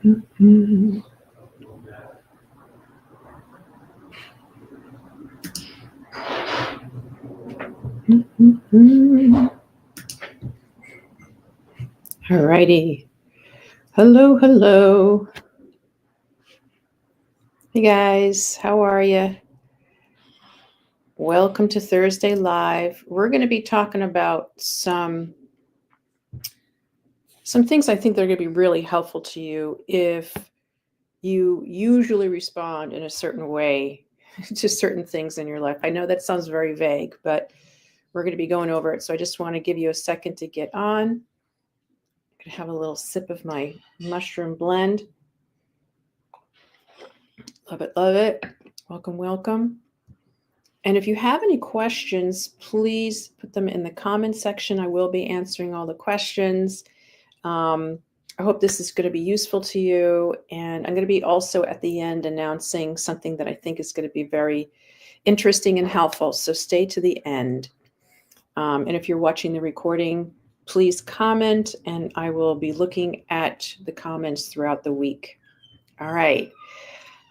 All righty. Hello, hello. Hey guys, how are you? Welcome to Thursday Live. We're going to be talking about some things I think that are going to be really helpful to you if you usually respond in a certain way to certain things in your life. I know that sounds very vague, but we're going to be going over it. So I just want to give you a second to get on. I'm going to have a little sip of my mushroom blend. Love it, love it. Welcome, welcome. And if you have any questions, please put them in the comment section. I will be answering all the questions. I hope this is going to be useful to you. And I'm going to be also at the end announcing something that I think is going to be very interesting and helpful. So stay to the end. And if you're watching the recording, please comment, and I will be looking at the comments throughout the week. All right.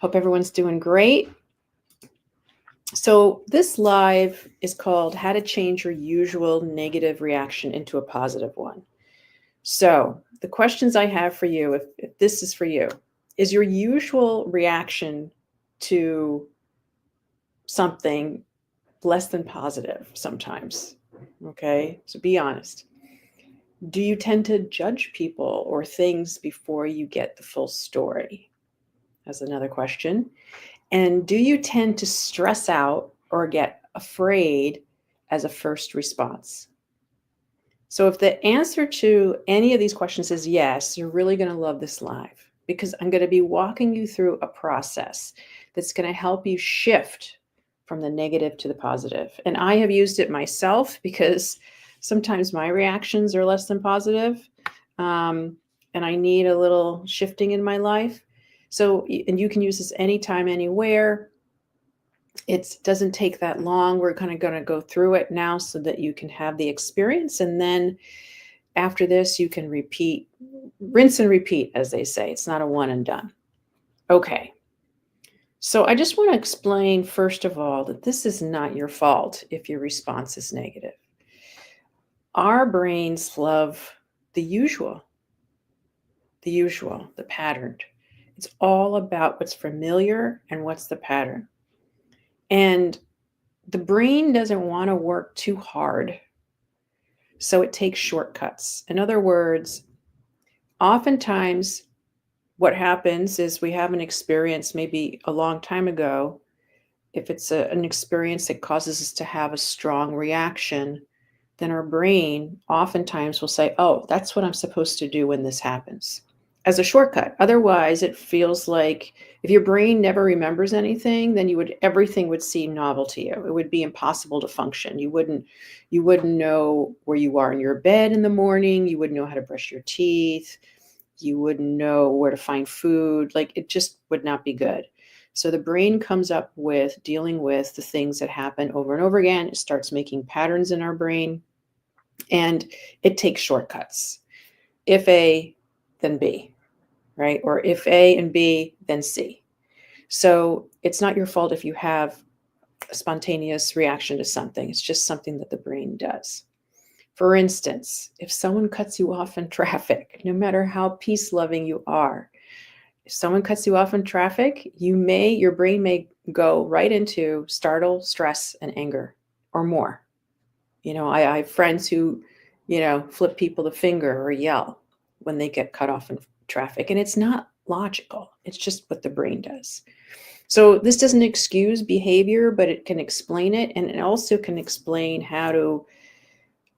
Hope everyone's doing great. So this live is called How to Change Your Usual Negative Reaction into a Positive One. So the questions I have for you, if this is for you, is your usual reaction to something less than positive sometimes? Okay, so be honest. Do you tend to judge people or things before you get the full story? That's another question. And do you tend to stress out or get afraid as a first response? So if the answer to any of these questions is yes, you're really going to love this live, because I'm going to be walking you through a process that's going to help you shift from the negative to the positive. And I have used it myself because sometimes my reactions are less than positive, and I need a little shifting in my life. So, and you can use this anytime, anywhere. It doesn't take that long. We're kind of going to go through it now so that you can have the experience. And then after this, you can repeat, rinse and repeat, as they say. It's not a one and done. Okay. So I just want to explain, first of all, that this is not your fault if your response is negative. Our brains love the usual, the pattern. It's all about what's familiar and what's the pattern. And the brain doesn't want to work too hard, so it takes shortcuts. In other words, oftentimes what happens is we have an experience maybe a long time ago. If it's an experience that causes us to have a strong reaction, then our brain oftentimes will say, oh, that's what I'm supposed to do when this happens, as a shortcut. Otherwise, it feels like if your brain never remembers anything, then everything would seem novel to you. It would be impossible to function. You wouldn't know where you are in your bed in the morning. You wouldn't know how to brush your teeth. You wouldn't know where to find food. Like, it just would not be good. So the brain comes up with dealing with the things that happen over and over again. It starts making patterns in our brain, and it takes shortcuts. If A, then B. Right? Or if A and B, then C. So it's not your fault if you have a spontaneous reaction to something. It's just something that the brain does. For instance, if someone cuts you off in traffic, no matter how peace-loving you are, if someone cuts you off in traffic, your brain may go right into startle, stress, and anger, or more. I have friends who, flip people the finger or yell when they get cut off in traffic, and it's not logical. It's just what the brain does. So this doesn't excuse behavior, but it can explain it, and it also can explain how to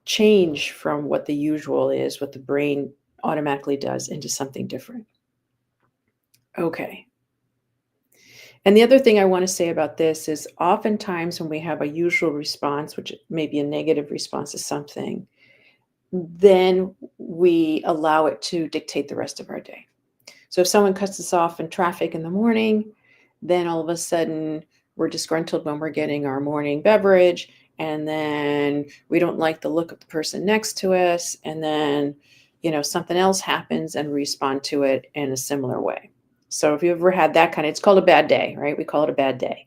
change from what the usual is, what the brain automatically does, into something different. Okay. And the other thing I want to say about this is oftentimes when we have a usual response, which may be a negative response to something, then we allow it to dictate the rest of our day. So if someone cuts us off in traffic in the morning, then all of a sudden we're disgruntled when we're getting our morning beverage, and then we don't like the look of the person next to us, and then something else happens and respond to it in a similar way. So if you ever had that it's called a bad day, right? We call it a bad day.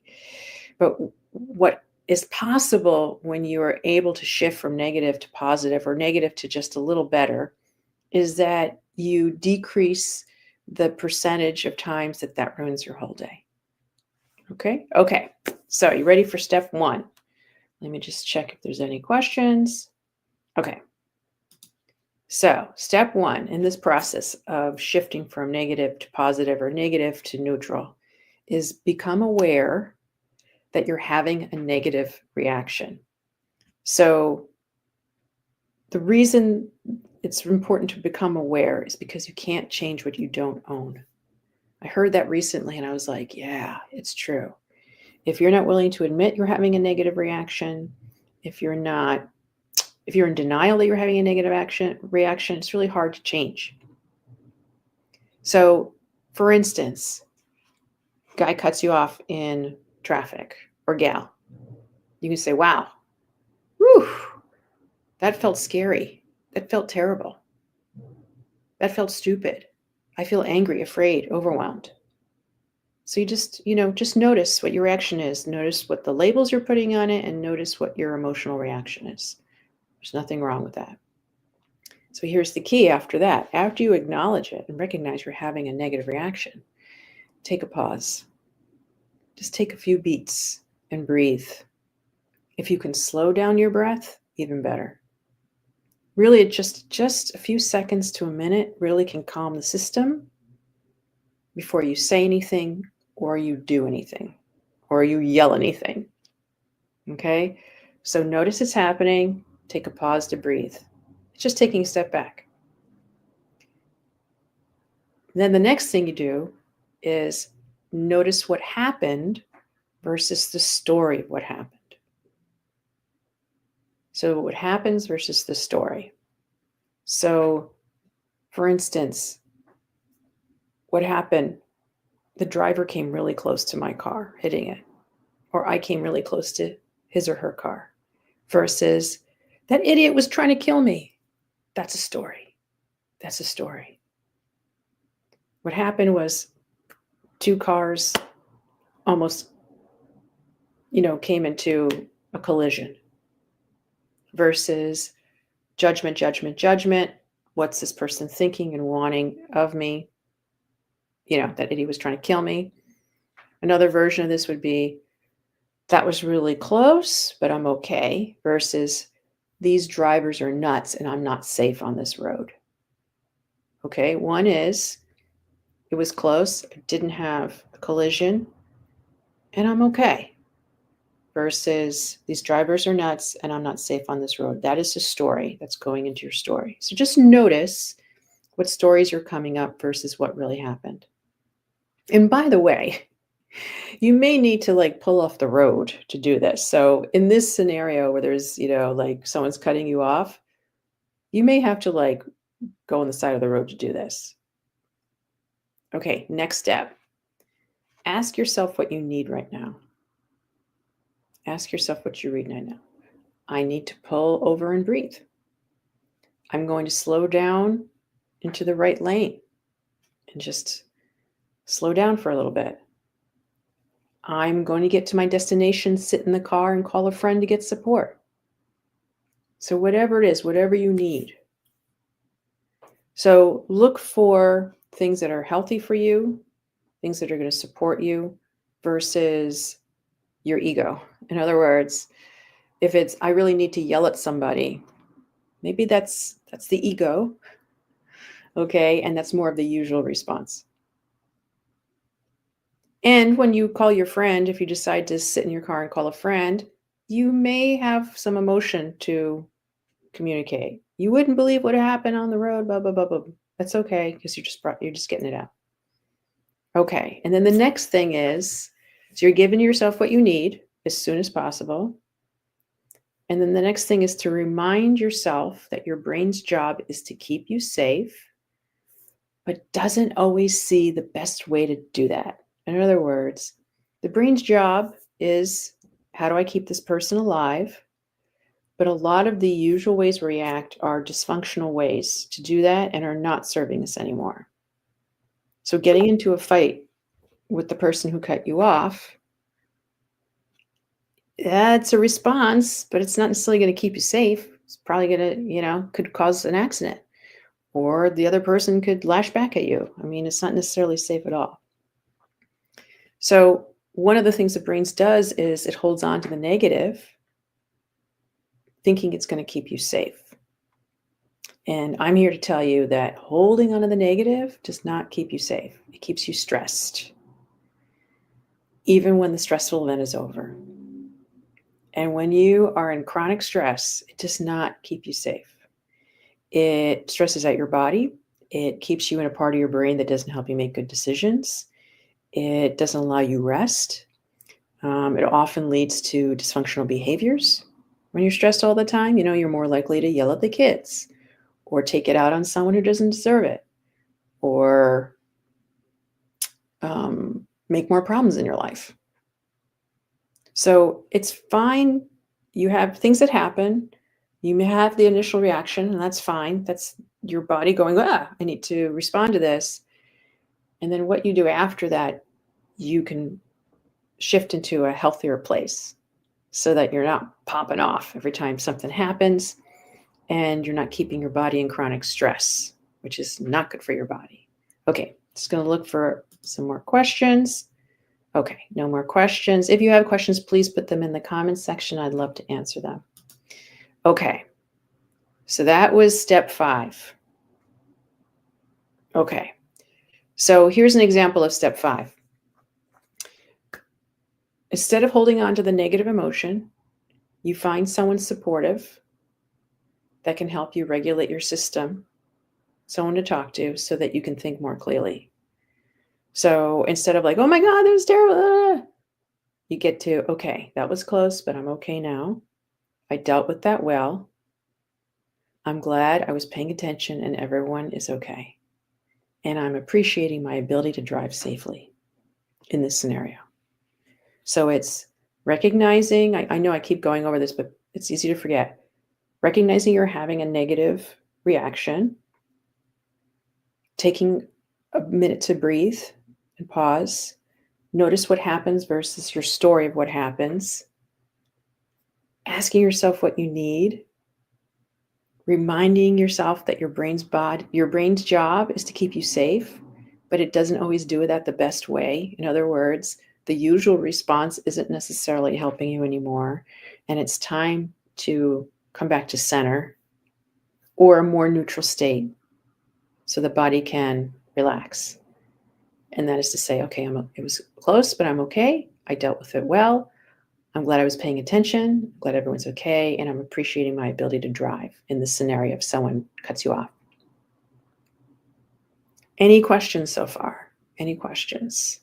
But what is possible when you are able to shift from negative to positive or negative to just a little better is that you decrease the percentage of times that ruins your whole day. Okay? Okay. So you ready for step 1? Let me just check if there's any questions. Okay. So step 1 in this process of shifting from negative to positive or negative to neutral is become aware that you're having a negative reaction. So the reason it's important to become aware is because you can't change what you don't own. I heard that recently and I was like, yeah, it's true. If you're not willing to admit you're having a negative reaction, if you're in denial that you're having a negative reaction, it's really hard to change. So, for instance, guy cuts you off in traffic or gal. You can say, wow, whew, that felt scary. That felt terrible. That felt stupid. I feel angry, afraid, overwhelmed. So you just notice what your reaction is. Notice what the labels you're putting on it and notice what your emotional reaction is. There's nothing wrong with that. So here's the key after that. After you acknowledge it and recognize you're having a negative reaction, take a pause. Just take a few beats and breathe. If you can slow down your breath, even better. Really, just a few seconds to a minute really can calm the system before you say anything or you do anything or you yell anything. Okay? So notice it's happening. Take a pause to breathe. It's just taking a step back. Then the next thing you do is notice what happened versus the story of what happened. So what happens versus the story. So, for instance, what happened? The driver came really close to my car, hitting it. Or I came really close to his or her car. Versus, that idiot was trying to kill me. That's a story. That's a story. What happened was 2 cars almost, came into a collision. Versus judgment, judgment, judgment. What's this person thinking and wanting of me? That idiot was trying to kill me. Another version of this would be, that was really close, but I'm okay. Versus, these drivers are nuts and I'm not safe on this road. Okay, one is, it was close, I didn't have a collision, and I'm okay. Versus, these drivers are nuts and I'm not safe on this road. That is the story that's going into your story. So just notice what stories are coming up versus what really happened. And by the way, you may need to pull off the road to do this. So in this scenario where there's, someone's cutting you off, you may have to go on the side of the road to do this. Okay, next step. Ask yourself what you need right now. Ask yourself what you need right now. I need to pull over and breathe. I'm going to slow down into the right lane and just slow down for a little bit. I'm going to get to my destination, sit in the car, and call a friend to get support. So whatever it is, whatever you need. So look for things that are healthy for you, things that are going to support you versus your ego. In other words, if it's, I really need to yell at somebody, maybe that's the ego. Okay. And that's more of the usual response. And when you call your friend, if you decide to sit in your car and call a friend, you may have some emotion to communicate. You wouldn't believe what happened on the road, blah, blah, blah, blah. That's okay, because you're just getting it out. Okay. And then the next thing is, so you're giving yourself what you need as soon as possible. And then the next thing is to remind yourself that your brain's job is to keep you safe, but doesn't always see the best way to do that. In other words, the brain's job is, how do I keep this person alive? But a lot of the usual ways we react are dysfunctional ways to do that and are not serving us anymore. So getting into a fight with the person who cut you off, that's a response, but it's not necessarily going to keep you safe. It's probably going to, could cause an accident, or the other person could lash back at you. I mean, it's not necessarily safe at all. So one of the things the brain does is it holds on to the negative, thinking it's going to keep you safe. And I'm here to tell you that holding on to the negative does not keep you safe. It keeps you stressed, even when the stressful event is over. And when you are in chronic stress, it does not keep you safe. It stresses out your body. It keeps you in a part of your brain that doesn't help you make good decisions. It doesn't allow you rest. It often leads to dysfunctional behaviors. When you're stressed all the time, you're more likely to yell at the kids or take it out on someone who doesn't deserve it, or make more problems in your life. So it's fine. You have things that happen. You may have the initial reaction, and that's fine. That's your body going, I need to respond to this. And then what you do after that, you can shift into a healthier place so that you're not popping off every time something happens, and you're not keeping your body in chronic stress, which is not good for your body. Okay, just going to look for some more questions. Okay, no more questions. If you have questions, please put them in the comments section. I'd love to answer them. Okay, so that was step 5. Okay, so here's an example of step 5. Instead of holding on to the negative emotion, you find someone supportive that can help you regulate your system, someone to talk to so that you can think more clearly. So instead of like, oh my God, that was terrible, you get to, okay, that was close, but I'm okay now. I dealt with that well. I'm glad I was paying attention and everyone is okay. And I'm appreciating my ability to drive safely in this scenario. So it's recognizing, I know I keep going over this, but it's easy to forget. Recognizing you're having a negative reaction, taking a minute to breathe and pause, notice what happens versus your story of what happens, asking yourself what you need, reminding yourself that your brain's job is to keep you safe, but it doesn't always do that the best way. In other words, the usual response isn't necessarily helping you anymore, and it's time to come back to center or a more neutral state so the body can relax. And that is to say, okay, it was close, but I'm okay. I dealt with it well. I'm glad I was paying attention. I'm glad everyone's okay. And I'm appreciating my ability to drive in this scenario if someone cuts you off. Any questions so far? Any questions?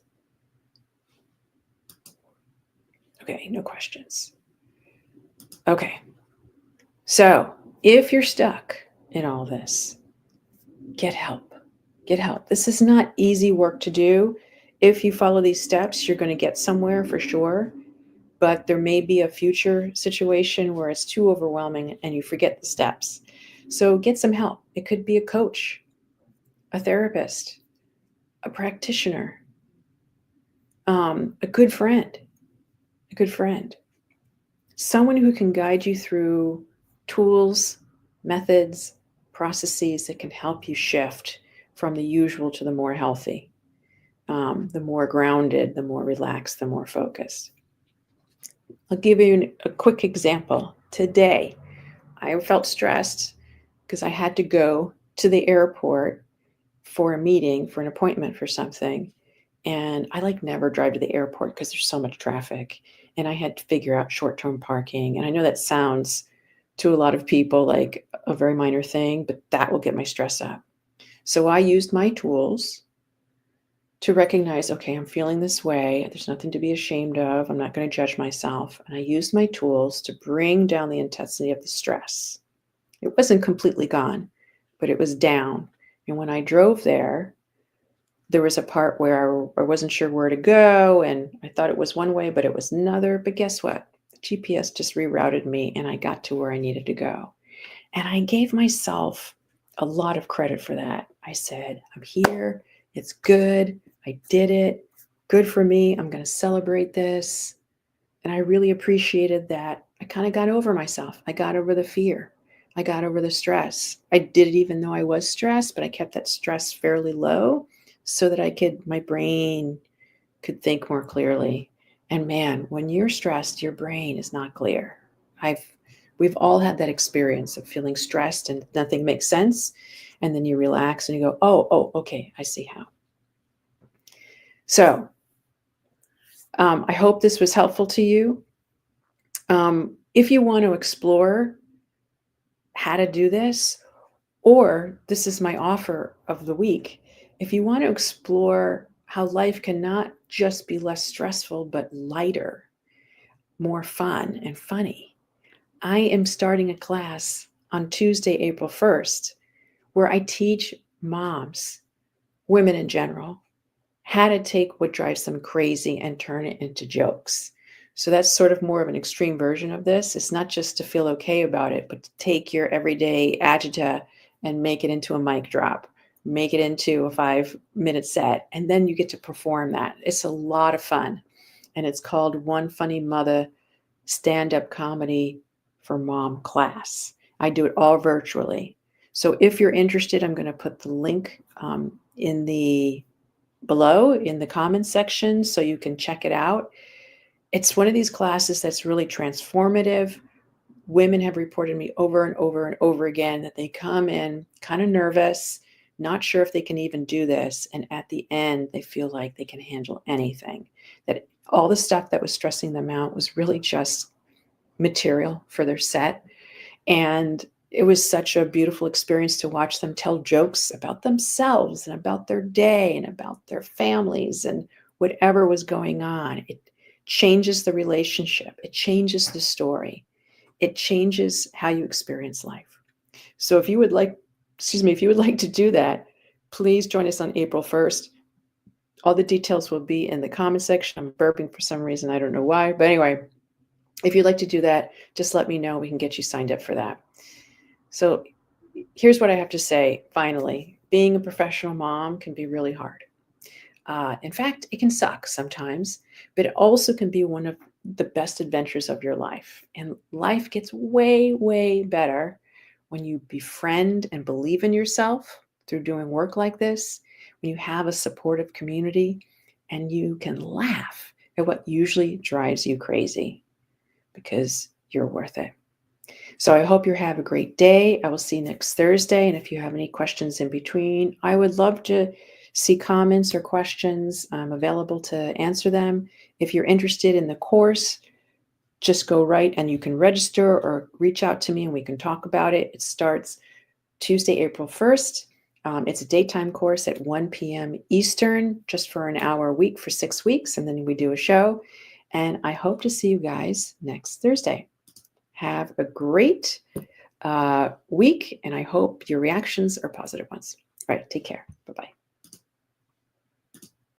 Okay, no questions. Okay. So if you're stuck in all this, get help. Get help. This is not easy work to do. If you follow these steps, you're going to get somewhere for sure. But there may be a future situation where it's too overwhelming and you forget the steps. So get some help. It could be a coach, a therapist, a practitioner, a good friend, someone who can guide you through tools, methods, processes that can help you shift from the usual to the more healthy, the more grounded, the more relaxed, the more focused. I'll give you a quick example. Today, I felt stressed because I had to go to the airport for a meeting, for an appointment for something. And I never drive to the airport because there's so much traffic. And I had to figure out short-term parking. And I know that sounds to a lot of people like a very minor thing, but that will get my stress up. So I used my tools to recognize, okay, I'm feeling this way. There's nothing to be ashamed of. I'm not going to judge myself. And I used my tools to bring down the intensity of the stress. It wasn't completely gone, but it was down. And when I drove there was a part where I wasn't sure where to go. And I thought it was one way, but it was another. But guess what? The GPS just rerouted me and I got to where I needed to go. And I gave myself a lot of credit for that. I said, I'm here. It's good. I did it. Good for me. I'm going to celebrate this. And I really appreciated that. I kind of got over myself. I got over the fear. I got over the stress. I did it even though I was stressed, but I kept that stress fairly low so that my brain could think more clearly. And man, when you're stressed, your brain is not clear. We've all had that experience of feeling stressed and nothing makes sense. And then you relax and you go, oh, okay, I see how. So I hope this was helpful to you. If you want to explore how to do this, or this is my offer of the week, if you want to explore how life can not just be less stressful, but lighter, more fun and funny, I am starting a class on Tuesday, April 1st, where I teach moms, women in general, how to take what drives them crazy and turn it into jokes. So that's sort of more of an extreme version of this. It's not just to feel okay about it, but to take your everyday agita and make it into a mic drop, make it into a 5-minute set, and then you get to perform that. It's a lot of fun. And it's called One Funny Mother Stand-Up Comedy for Mom Class. I do it all virtually. So if you're interested, I'm going to put the link below in the comments section so you can check it out. It's one of these classes that's really transformative. Women have reported me over and over and over again that they come in kind of nervous, not sure if they can even do this. And at the end, they feel like they can handle anything. That all the stuff that was stressing them out was really just material for their set. And it was such a beautiful experience to watch them tell jokes about themselves and about their day and about their families and whatever was going on. It changes the relationship. It changes the story. It changes how you experience life. So if you would like to do that, please join us on April 1st. All the details will be in the comment section. I'm burping for some reason. I don't know why. But anyway, if you'd like to do that, just let me know. We can get you signed up for that. So here's what I have to say. Finally, being a professional mom can be really hard. In fact, it can suck sometimes, but it also can be one of the best adventures of your life. And life gets way, way better when you befriend and believe in yourself through doing work like this, when you have a supportive community, and you can laugh at what usually drives you crazy because you're worth it. So I hope you have a great day. I will see you next Thursday. And if you have any questions in between, I would love to see comments or questions. I'm available to answer them. If you're interested in the course, just go right and you can register or reach out to me and we can talk about it. It starts Tuesday, April 1st. It's a daytime course at 1 p.m. Eastern, just for an hour a week for 6 weeks. And then we do a show. And I hope to see you guys next Thursday. Have a great week, and I hope your reactions are positive ones. All right, take care. Bye-bye.